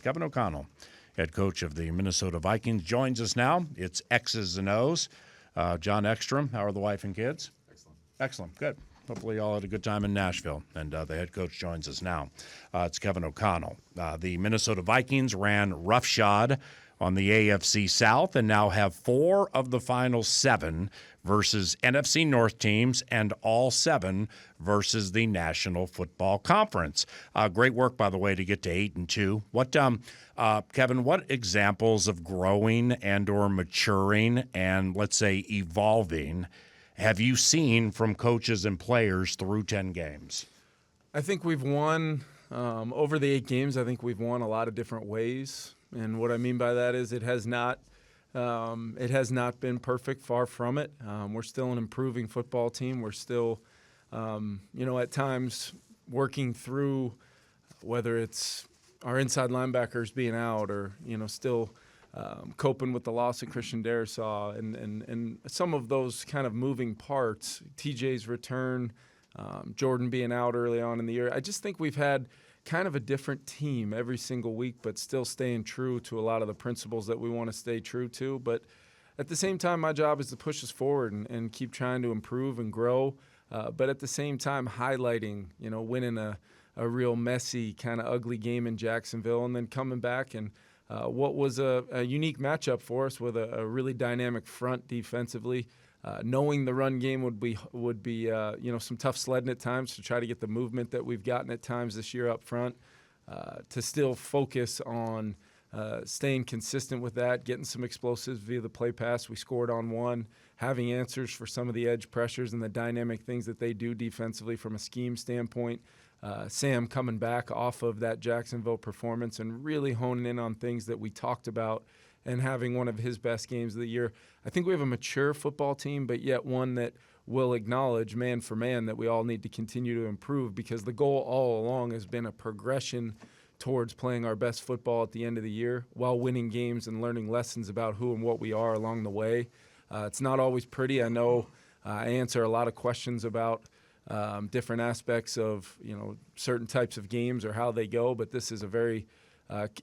Kevin O'Connell, head coach of the Minnesota Vikings, joins us now. It's X's and O's. John Ekstrom, how are the wife and kids? Excellent. Good. Hopefully you all had a good time in Nashville, and the head coach joins us now. It's Kevin O'Connell. The Minnesota Vikings ran roughshod on the AFC South and now have 4 of the final 7 versus NFC North teams and all 7 versus the National Football Conference. Great work, by the way, to get to 8-2. What, Kevin, what examples of growing and or maturing and, let's say, evolving have you seen from coaches and players through 10 games? I think we've won over the 8 games. I think we've won a lot of different ways. And what I mean by that is it has not been perfect, far from it. We're still an improving football team. We're still, at times working through whether it's our inside linebackers being out or, still coping with the loss of Christian Darrisaw and some of those kind of moving parts, TJ's return, Jordan being out early on in the year. I just think we've had kind of a different team every single week, but still staying true to a lot of the principles that we want to stay true to. But at the same time, my job is to push us forward and keep trying to improve and grow. But at the same time, highlighting, winning a real messy, kind of ugly game in Jacksonville and then coming back and what was a unique matchup for us with a really dynamic front defensively. Knowing the run game would be some tough sledding at times to try to get the movement that we've gotten at times this year up front, to still focus on staying consistent with that, getting some explosives via the play pass. We scored on one, having answers for some of the edge pressures and the dynamic things that they do defensively from a scheme standpoint. Sam coming back off of that Jacksonville performance and really honing in on things that we talked about and having one of his best games of the year. I think we have a mature football team, but yet one that will acknowledge man for man that we all need to continue to improve, because the goal all along has been a progression towards playing our best football at the end of the year while winning games and learning lessons about who and what we are along the way. It's not always pretty. I know I answer a lot of questions about different aspects of certain types of games or how they go, but this is a very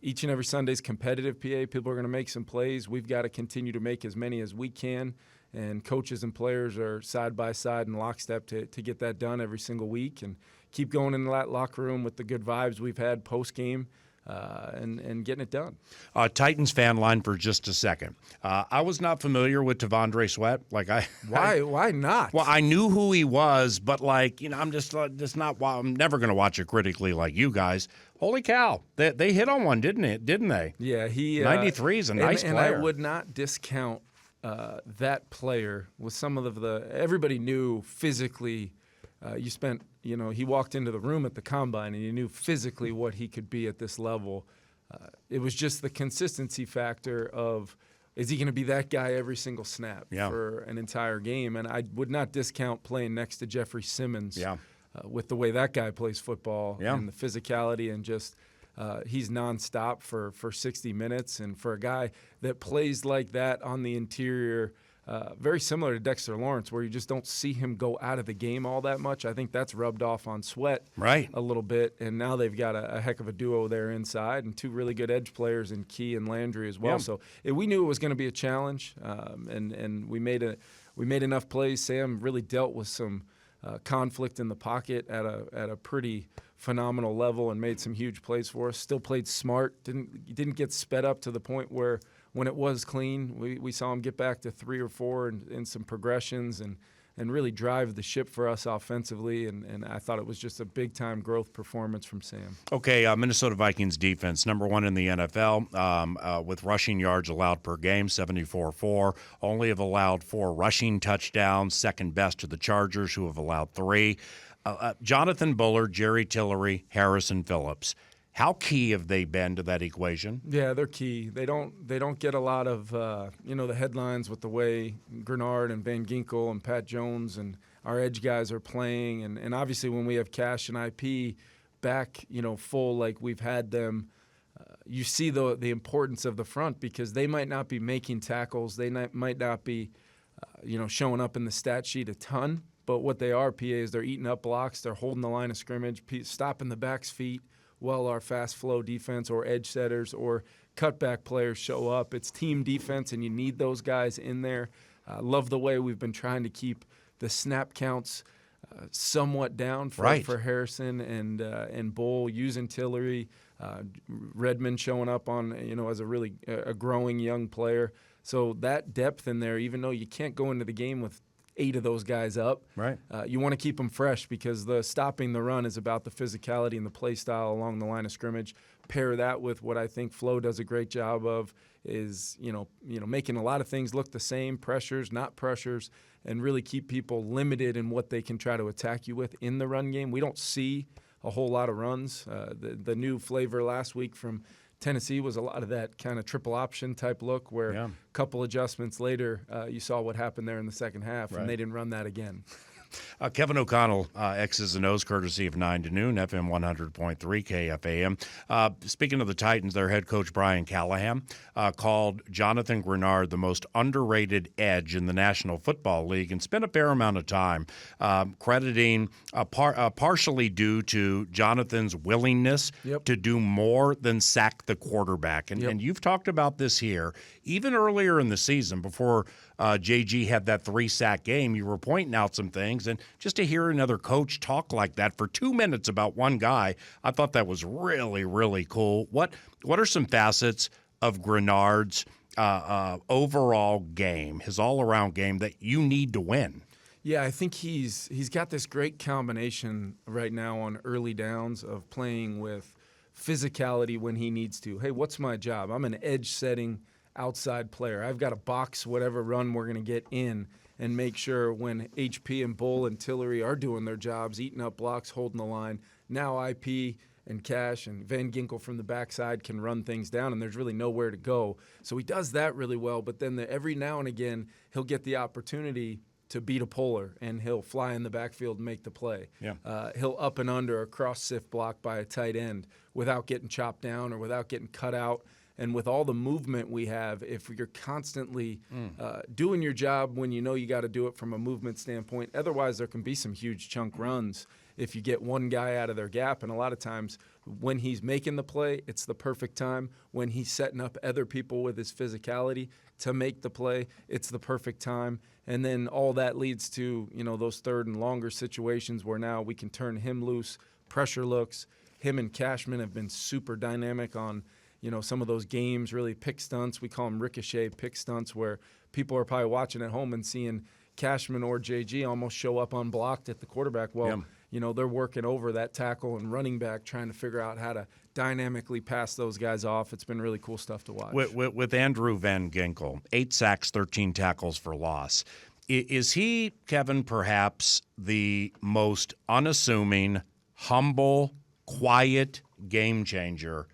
each and every Sunday's competitive, PA. People are going to make some plays. We've got to continue to make as many as we can, and coaches and players are side by side in lockstep to get that done every single week and keep going in that locker room with the good vibes we've had post-game and getting it done. Titans fan line for just a second. I was not familiar with T'Vondre Sweat. Why not? Well, I knew who he was, but I'm just not. I'm never going to watch it critically like you guys. Holy cow! They hit on one, didn't they? Yeah, he 93 is a nice player. And I would not discount that player with some of the everybody knew physically. He walked into the room at the combine and you knew physically what he could be at this level. It was just the consistency factor of, is he going to be that guy every single snap for an entire game? And I would not discount playing next to Jeffrey Simmons with the way that guy plays football and the physicality and just he's nonstop for 60 minutes. And for a guy that plays like that on the interior, very similar to Dexter Lawrence, where you just don't see him go out of the game all that much. I think that's rubbed off on Sweat a little bit, and now they've got a heck of a duo there inside and 2 really good edge players in Key and Landry as well. So we knew it was going to be a challenge, and we made enough plays. Sam really dealt with some conflict in the pocket at a pretty phenomenal level and made some huge plays for us. Still played smart, didn't get sped up to the point where when it was clean, we saw him get back to 3 or 4 and some progressions and really drive the ship for us offensively. And I thought it was just a big-time growth performance from Sam. Okay, Minnesota Vikings defense, number 1 in the NFL with rushing yards allowed per game, 74-4. Only have allowed 4 rushing touchdowns, second best to the Chargers, who have allowed 3. Jonathan Bullard, Jerry Tillery, Harrison Phillips. How key have they been to that equation? Yeah, they're key. They don't get a lot of the headlines with the way Grenard and Van Ginkel and Pat Jones and our edge guys are playing, and obviously when we have Cash and IP back full like we've had them, you see the importance of the front, because they might not be making tackles, they might not be showing up in the stat sheet a ton, but what they are, PA, is they're eating up blocks, they're holding the line of scrimmage, stopping the back's feet, well our fast flow defense or edge setters or cutback players show up. It's team defense, and you need those guys in there. Love the way we've been trying to keep the snap counts somewhat down for Harrison and Bull, using Tillery, Redmond showing up on as a really a growing young player. So that depth in there, even though you can't go into the game with 8 of those guys up, right? You want to keep them fresh, because the stopping the run is about the physicality and the play style along the line of scrimmage. Pair that with what I think Flo does a great job of is making a lot of things look the same, pressures, not pressures, and really keep people limited in what they can try to attack you with in the run game. We don't see a whole lot of runs. The new flavor last week from Tennessee was a lot of that kind of triple option type look, where a couple adjustments later, you saw what happened there in the second half, and they didn't run that again. Kevin O'Connell, X's and O's, courtesy of 9 to Noon, FM 100.3 KFAM. Speaking of the Titans, their head coach Brian Callahan called Jonathan Grenard the most underrated edge in the National Football League, and spent a fair amount of time crediting partially due to Jonathan's willingness to do more than sack the quarterback. And you've talked about this here. Even earlier in the season, before JG had that 3-sack game, you were pointing out some things, and just to hear another coach talk like that for 2 minutes about one guy, I thought that was really, really cool. What are some facets of Grenard's overall game, his all-around game, that you need to win? Yeah, I think he's got this great combination right now on early downs of playing with physicality when he needs to. Hey, what's my job? I'm an edge-setting outside player. I've got to box whatever run we're going to get in and make sure when HP and Bull and Tillery are doing their jobs, eating up blocks, holding the line, now IP and Cash and Van Ginkel from the backside can run things down, and there's really nowhere to go. So he does that really well, but then every now and again he'll get the opportunity to beat a puller, and he'll fly in the backfield and make the play. He'll up and under a cross-sift block by a tight end without getting chopped down or without getting cut out. And with all the movement we have, if you're constantly doing your job when you know you got to do it from a movement standpoint, otherwise there can be some huge chunk runs if you get one guy out of their gap. And a lot of times when he's making the play, it's the perfect time. When he's setting up other people with his physicality to make the play, it's the perfect time. And then all that leads to, those third and longer situations where now we can turn him loose, pressure looks. Him and Cashman have been super dynamic on some of those games, really pick stunts. We call them ricochet pick stunts, where people are probably watching at home and seeing Cashman or JG almost show up unblocked at the quarterback. Well, they're working over that tackle and running back, trying to figure out how to dynamically pass those guys off. It's been really cool stuff to watch. With Andrew Van Ginkel, 8 sacks, 13 tackles for loss. Is he, Kevin, perhaps the most unassuming, humble, quiet game changer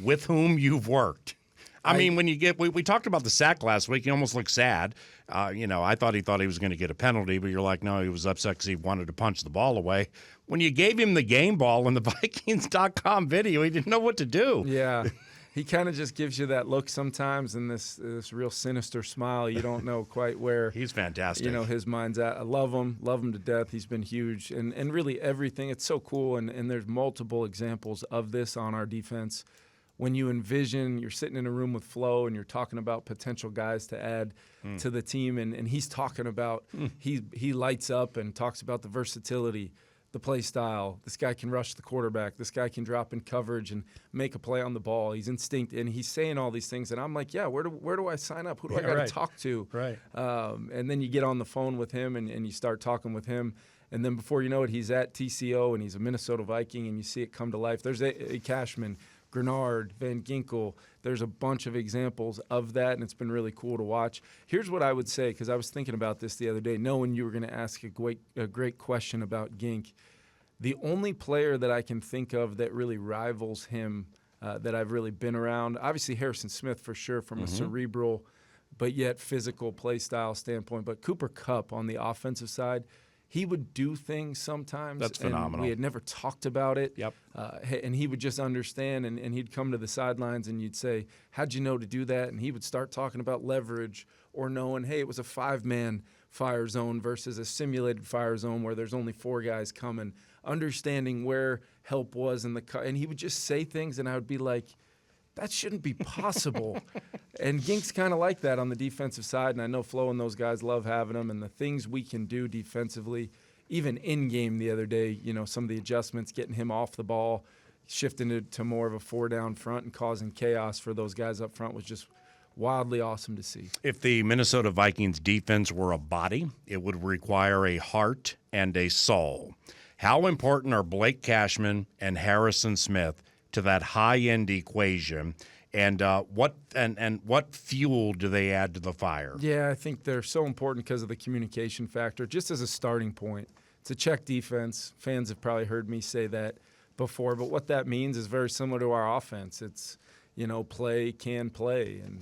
with whom you've worked? I mean, when you get, we talked about the sack last week. He almost looked sad. I thought he was going to get a penalty, but you're like, no, he was upset because he wanted to punch the ball away. When you gave him the game ball in the Vikings.com video, he didn't know what to do. Yeah. He kind of just gives you that look sometimes, and this real sinister smile. You don't know quite where he's fantastic. His mind's at. I love him to death. He's been huge, and really everything. It's so cool, and there's multiple examples of this on our defense. When you envision, you're sitting in a room with Flo and you're talking about potential guys to add to the team, and he's talking about he lights up and talks about the versatility, the play style. This guy can rush the quarterback. This guy can drop in coverage and make a play on the ball. He's instinct, and he's saying all these things, and I'm like, yeah, where do I sign up? Who do I got to talk to? Right. And then you get on the phone with him and you start talking with him. And then before you know it, he's at TCO and he's a Minnesota Viking, and you see it come to life. There's a Cashman, Grenard, Van Ginkel. There's a bunch of examples of that, and it's been really cool to watch. Here's what I would say, because I was thinking about this the other day, knowing you were going to ask a great question about Gink. The only player that I can think of that really rivals him that I've really been around, obviously Harrison Smith for sure from a cerebral but yet physical play style standpoint, but Cooper Kupp on the offensive side, he would do things sometimes. That's phenomenal. And we had never talked about it. Yep. And he would just understand, and he'd come to the sidelines, and you'd say, how'd you know to do that? And he would start talking about leverage or knowing, hey, it was a 5-man fire zone versus a simulated fire zone where there's only 4 guys coming. understanding where help was in and he would just say things, and I would be like, that shouldn't be possible. And Gink's kind of like that on the defensive side, and I know Flo and those guys love having him, and the things we can do defensively, even in-game the other day, some of the adjustments, getting him off the ball, shifting it to more of a 4-down front and causing chaos for those guys up front was just wildly awesome to see. If the Minnesota Vikings defense were a body, it would require a heart and a soul. How important are Blake Cashman and Harrison Smith to that high-end equation, and what fuel do they add to the fire? Yeah, I think they're so important because of the communication factor. Just as a starting point, it's a check defense. Fans have probably heard me say that before, but what that means is very similar to our offense. It's, play,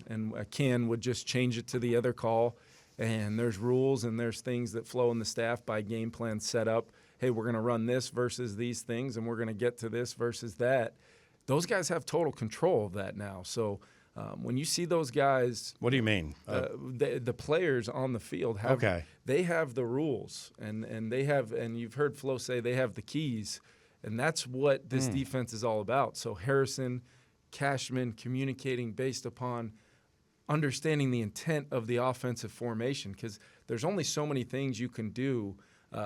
and a can would just change it to the other call, and there's rules and there's things that Flo and the staff by game plan set up. Hey, we're going to run this versus these things, and we're going to get to this versus that. Those guys have total control of that now. So when you see those guys, what do you mean? The players on the field have they have the rules, and they have, and you've heard Flo say they have the keys, and that's what this defense is all about. So Harrison, Cashman communicating based upon understanding the intent of the offensive formation, because there's only so many things you can do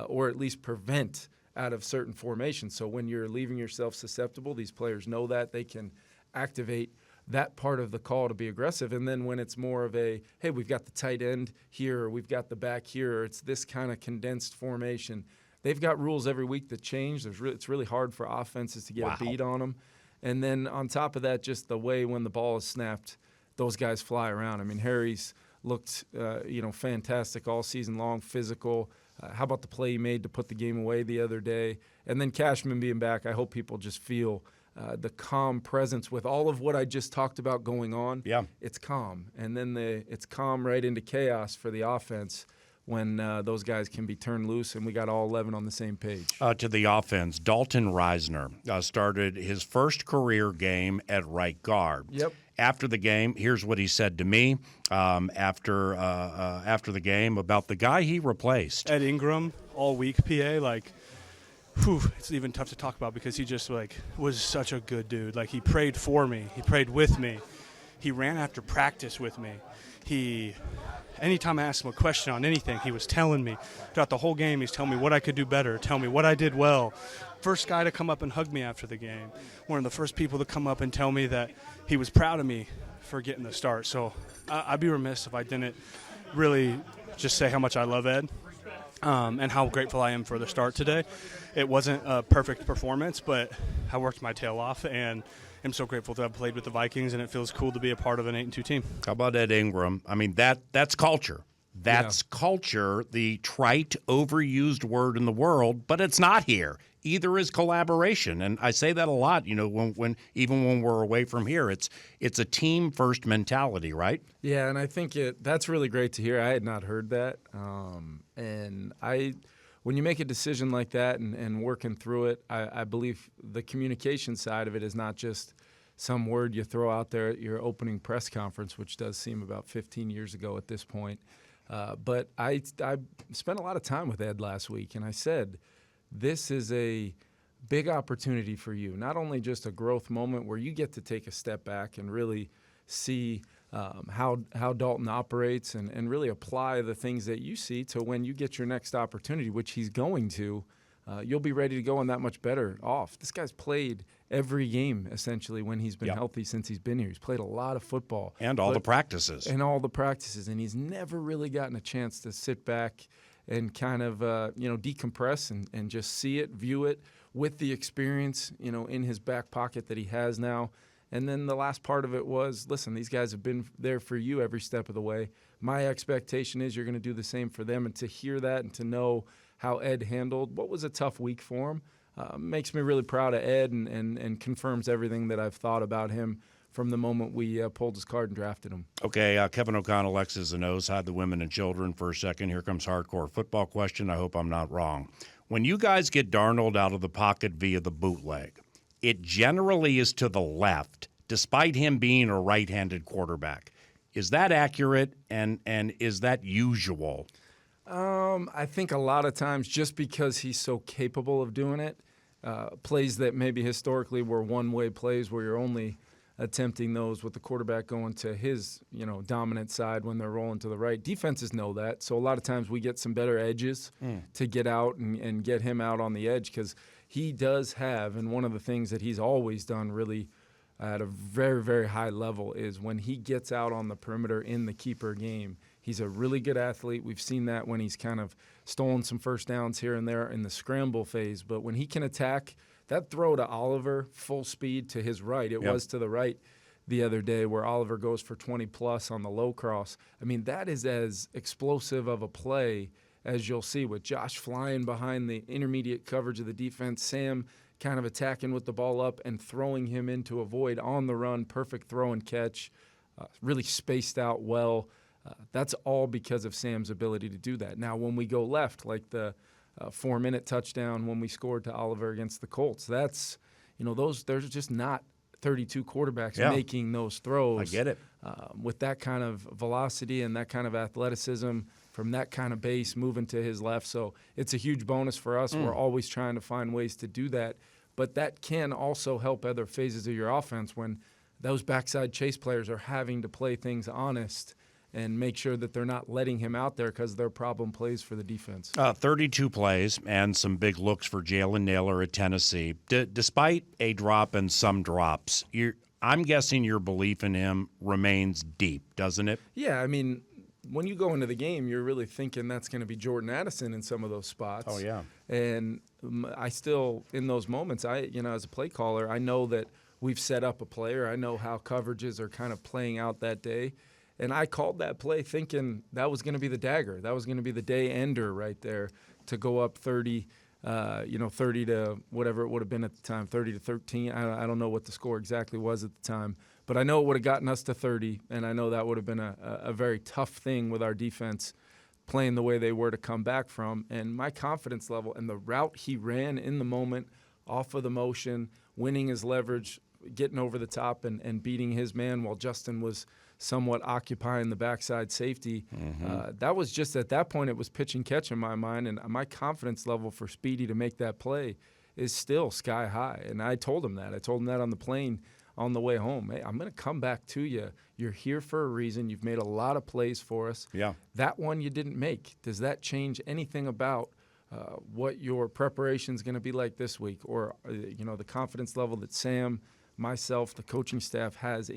or at least prevent out of certain formations. So when you're leaving yourself susceptible, these players know that they can activate that part of the call to be aggressive. And then when it's more of a, hey, we've got the tight end here, or we've got the back here, or it's this kind of condensed formation, they've got rules every week that change. It's really hard for offenses to get a beat on them. And then on top of that, just the way when the ball is snapped, those guys fly around. I mean, Harry's looked, fantastic all season long, physical. How about the play he made to put the game away the other day? And then Cashman being back, I hope people just feel the calm presence with all of what I just talked about going on. Yeah. It's calm. And then it's calm right into chaos for the offense when those guys can be turned loose, and we got all 11 on the same page. To the offense, Dalton Reisner started his first career game at right guard. Yep. After the game, here's what he said to me after the game about the guy he replaced. Ed Ingram, all week PA, it's even tough to talk about because he just was such a good dude. He prayed for me, he prayed with me, he ran after practice with me. Anytime I asked him a question on anything, he was telling me throughout the whole game. He's telling me what I could do better, telling me what I did well. First guy to come up and hug me after the game. One of the first people to come up and tell me that he was proud of me for getting the start. So I'd be remiss if I didn't really just say how much I love Ed and how grateful I am for the start today. It wasn't a perfect performance, but I worked my tail off, and I'm so grateful to have played with the Vikings, and it feels cool to be a part of an 8-2 team. How about Ed Ingram? I mean, that's culture. That's culture, the trite, overused word in the world, but it's not here. Either is collaboration, and I say that a lot. When even when we're away from here, it's a team first mentality, right? Yeah, and I think that's really great to hear. I had not heard that, when you make a decision like that and working through it, I believe the communication side of it is not just some word you throw out there at your opening press conference, which does seem about 15 years ago at this point. But I spent a lot of time with Ed last week, and I said, this is a big opportunity for you, not only just a growth moment where you get to take a step back and really see how Dalton operates and really apply the things that you see to when you get your next opportunity, which he's going to, you'll be ready to go and that much better off. This guy's played every game, essentially, when he's been healthy since he's been here. He's played a lot of football. And all the practices. And he's never really gotten a chance to sit back and kind of, decompress and just see it, view it with the experience, in his back pocket that he has now. And then the last part of it was, listen, these guys have been there for you every step of the way. My expectation is you're going to do the same for them. And to hear that and to know how Ed handled what was a tough week for him makes me really proud of Ed and confirms everything that I've thought about him from the moment we pulled his card and drafted him. Okay, Kevin O'Connell, X's and O's, hide the women and children for a second. Here comes hardcore football question. I hope I'm not wrong. When you guys get Darnold out of the pocket via the bootleg, it generally is to the left, despite him being a right-handed quarterback. Is that accurate, and is that usual? I think a lot of times just because he's so capable of doing it, plays that maybe historically were one-way plays where you're only attempting those with the quarterback going to his, dominant side when they're rolling to the right. Defenses know that, so a lot of times we get some better edges to get out and get him out on the edge because he does have, and one of the things that he's always done really at a very, very high level is when he gets out on the perimeter in the keeper game, he's a really good athlete. We've seen that when he's kind of stolen some first downs here and there in the scramble phase. But when he can attack, that throw to Oliver, full speed to his right, it was to the right the other day where Oliver goes for 20-plus on the low cross. I mean, that is as explosive of a play as you'll see with Josh flying behind the intermediate coverage of the defense, Sam kind of attacking with the ball up and throwing him into a void on the run, perfect throw and catch, really spaced out well. That's all because of Sam's ability to do that. Now, when we go left, like the 4-minute touchdown when we scored to Oliver against the Colts, that's, there's just not 32 quarterbacks making those throws. I get it. With that kind of velocity and that kind of athleticism from that kind of base moving to his left. So it's a huge bonus for us. We're always trying to find ways to do that. But that can also help other phases of your offense when those backside chase players are having to play things honest and make sure that they're not letting him out there because they're problem plays for the defense. 32 plays and some big looks for Jalen Nailor at Tennessee. Despite a drop and some drops, I'm guessing your belief in him remains deep, doesn't it? Yeah, I mean, when you go into the game, you're really thinking that's going to be Jordan Addison in some of those spots. Oh, yeah. And I still, in those moments, as a play caller, I know that we've set up a player. I know how coverages are kind of playing out that day. And I called that play thinking that was going to be the dagger. That was going to be the day ender right there to go up 30 to whatever it would have been at the time, 30 to 13. I don't know what the score exactly was at the time. But I know it would have gotten us to 30, and I know that would have been a very tough thing with our defense playing the way they were to come back from. And my confidence level and the route he ran in the moment, off of the motion, winning his leverage, getting over the top and beating his man while Justin was somewhat occupying the backside safety. That was just at that point it was pitch and catch in my mind, and my confidence level for Speedy to make that play is still sky high. And I told him that. I told him that on the plane on the way home. Hey, I'm going to come back to you. You're here for a reason. You've made a lot of plays for us. Yeah. That one you didn't make. Does that change anything about what your preparation is going to be like this week, or the confidence level that Sam, myself, the coaching staff has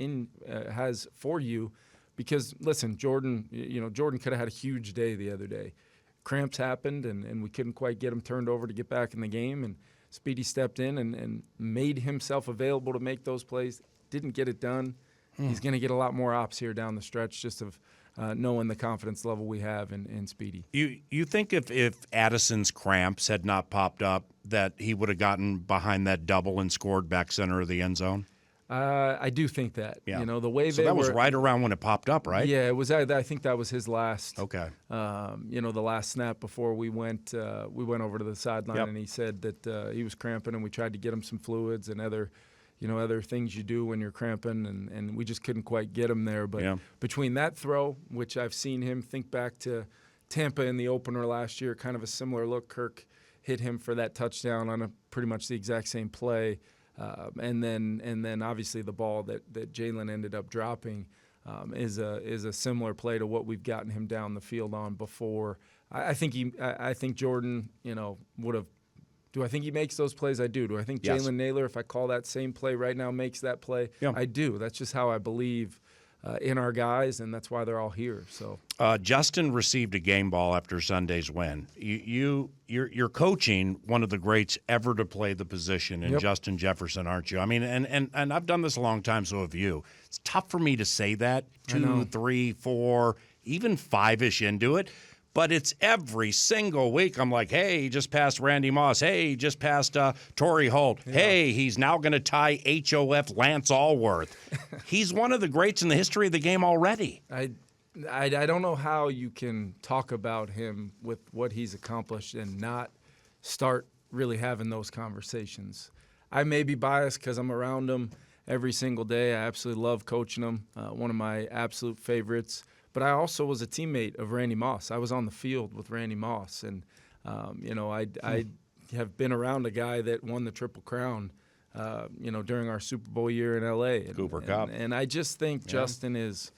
for you? Because listen, Jordan could have had a huge day the other day. Cramps happened, and we couldn't quite get him turned over to get back in the game, and Speedy stepped in and made himself available to make those plays. Didn't get it done. He's going to get a lot more ops here down the stretch just of knowing the confidence level we have in Speedy. You think if Addison's cramps had not popped up that he would have gotten behind that double and scored back center of the end zone? I do think that. Yeah. The way so that was right around when it popped up, right? Yeah, it was. I think that was his last. Okay. The last snap before we went over to the sideline, and he said that he was cramping, and we tried to get him some fluids and other things you do when you're cramping, and we just couldn't quite get him there. But between that throw, which I've seen him think back to Tampa in the opener last year, kind of a similar look. Kirk hit him for that touchdown on pretty much the exact same play. And then obviously the ball that Jalen ended up dropping is a similar play to what we've gotten him down the field on before. I think Jordan would have. Do I think he makes those plays? I do. Do I think Jalen Nailor, if I call that same play right now, makes that play? Yeah. I do. That's just how I believe in our guys, and that's why they're all here. So Justin received a game ball after Sunday's win. You're coaching one of the greats ever to play the position in Justin Jefferson, aren't you? I mean, and I've done this a long time, so have you. It's tough for me to say that 2, 3, 4, even 5-ish into it. But it's every single week. I'm like, hey, he just passed Randy Moss. Hey, he just passed Torrey Holt. Yeah. Hey, he's now going to tie HOF Lance Allworth. He's one of the greats in the history of the game already. I don't know how you can talk about him with what he's accomplished and not start really having those conversations. I may be biased because I'm around him every single day. I absolutely love coaching him. One of my absolute favorites. But I also was a teammate of Randy Moss. I was on the field with Randy Moss. And, I have been around a guy that won the Triple Crown, during our Super Bowl year in L.A. Cooper Kupp. And I just think Justin is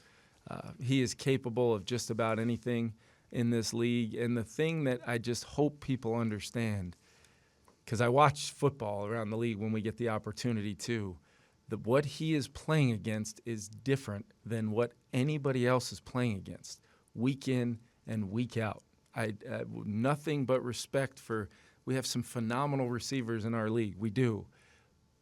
he is capable of just about anything in this league. And the thing that I just hope people understand, because I watch football around the league when we get the opportunity to, that what he is playing against is different than what anybody else is playing against, week in and week out. I nothing but respect for. We have some phenomenal receivers in our league. We do.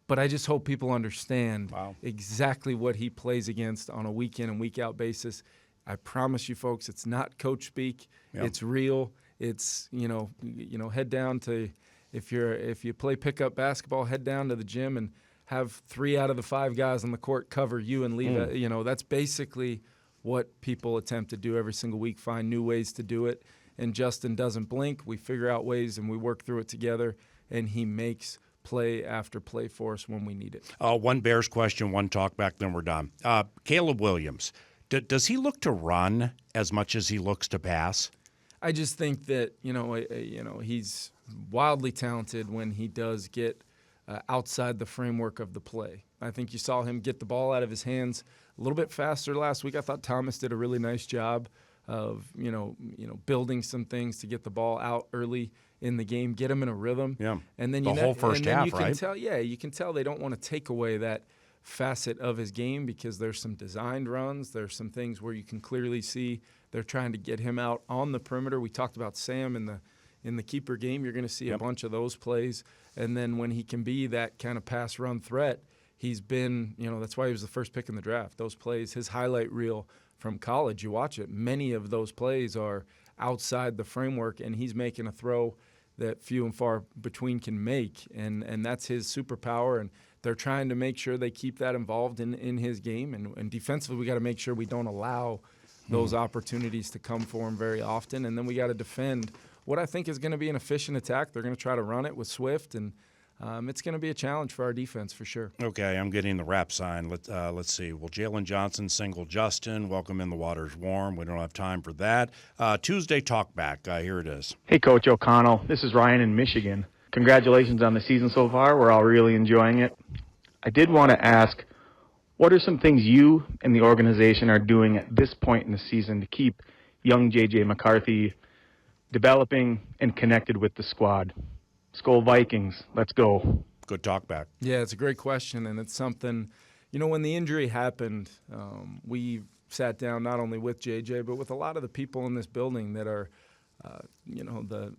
But I just hope people understand exactly what he plays against on a week in and week out basis. I promise you folks, it's not coach speak. Yep. It's real. It's, head down to, if you play pickup basketball, head down to the gym and have 3 out of the 5 guys on the court cover you and leave it. That's basically what people attempt to do every single week, find new ways to do it. And Justin doesn't blink. We figure out ways and we work through it together, and he makes play after play for us when we need it. One Bears question, one talk back, then we're done. Caleb Williams, does he look to run as much as he looks to pass? I just think that, he's wildly talented when he does get outside the framework of the play. I think you saw him get the ball out of his hands a little bit faster last week. I thought Thomas did a really nice job of, building some things to get the ball out early in the game, get him in a rhythm. Yeah. And then the whole first half, right? You can tell they don't want to take away that facet of his game, because there's some designed runs. There's some things where you can clearly see they're trying to get him out on the perimeter. We talked about Sam in the keeper game. You're going to see a bunch of those plays. And then when he can be that kind of pass run threat, he's been, that's why he was the first pick in the draft. Those plays, his highlight reel from college, you watch it, many of those plays are outside the framework, and he's making a throw that few and far between can make, and that's his superpower, and they're trying to make sure they keep that involved in his game. And defensively, we got to make sure we don't allow those opportunities to come for him very often, and then we got to defend what I think is going to be an efficient attack. They're going to try to run it with Swift, and it's going to be a challenge for our defense for sure. Okay, I'm getting the wrap sign. Let's see. Will Jalen Johnson single Justin? Welcome in, the water's warm. We don't have time for that. Tuesday talkback. Here it is. Hey, Coach O'Connell. This is Ryan in Michigan. Congratulations on the season so far. We're all really enjoying it. I did want to ask, what are some things you and the organization are doing at this point in the season to keep young J.J. McCarthy developing and connected with the squad? Skol Vikings, let's go. Good talk back. Yeah, it's a great question, and it's something, when the injury happened, we sat down not only with JJ, but with a lot of the people in this building that are,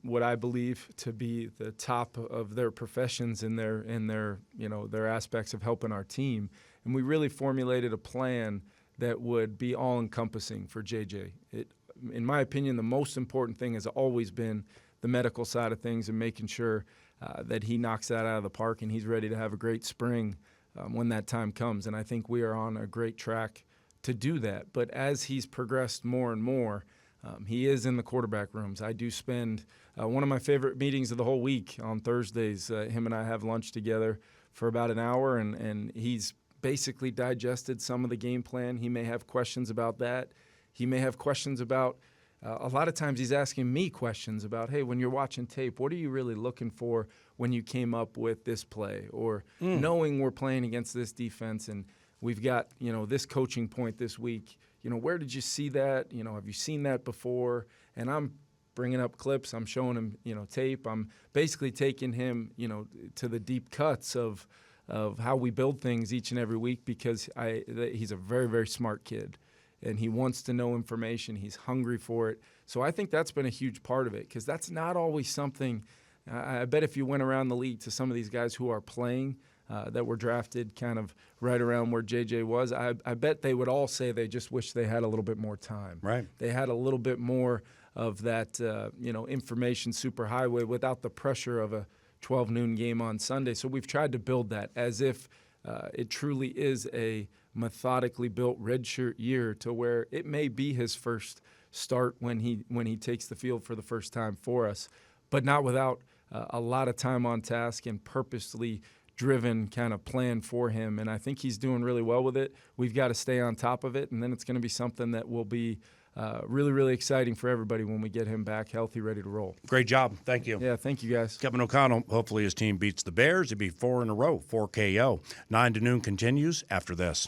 what I believe to be the top of their professions in their aspects of helping our team. And we really formulated a plan that would be all-encompassing for JJ. In my opinion, the most important thing has always been the medical side of things and making sure that he knocks that out of the park and he's ready to have a great spring when that time comes. And I think we are on a great track to do that. But as he's progressed more and more, he is in the quarterback rooms. I do spend one of my favorite meetings of the whole week on Thursdays. Him and I have lunch together for about an hour, and he's basically digested some of the game plan. He may have questions about that. He may have questions about a lot of times he's asking me questions about, hey, when you're watching tape, what are you really looking for when you came up with this play? Or knowing we're playing against this defense and we've got, this coaching point this week, where did you see that? Have you seen that before? And I'm bringing up clips. I'm showing him, tape. I'm basically taking him, to the deep cuts of how we build things each and every week, because he's a very, very smart kid. And he wants to know information. He's hungry for it. So I think that's been a huge part of it, because that's not always something. I bet if you went around the league to some of these guys who are playing that were drafted kind of right around where JJ was, I bet they would all say they just wish they had a little bit more time. Right. They had a little bit more of that, information superhighway without the pressure of a 12 noon game on Sunday. So we've tried to build that as if it truly is a methodically built redshirt year, to where it may be his first start when he takes the field for the first time for us, but not without a lot of time on task and purposely driven kind of plan for him. And I think he's doing really well with it. We've got to stay on top of it, and then it's going to be something that will be really, really exciting for everybody when we get him back healthy, ready to roll. Great job. Thank you. Yeah, thank you, guys. Kevin O'Connell, hopefully his team beats the Bears. It'd be 4 in a row, 4 KO. 9 to noon continues after this.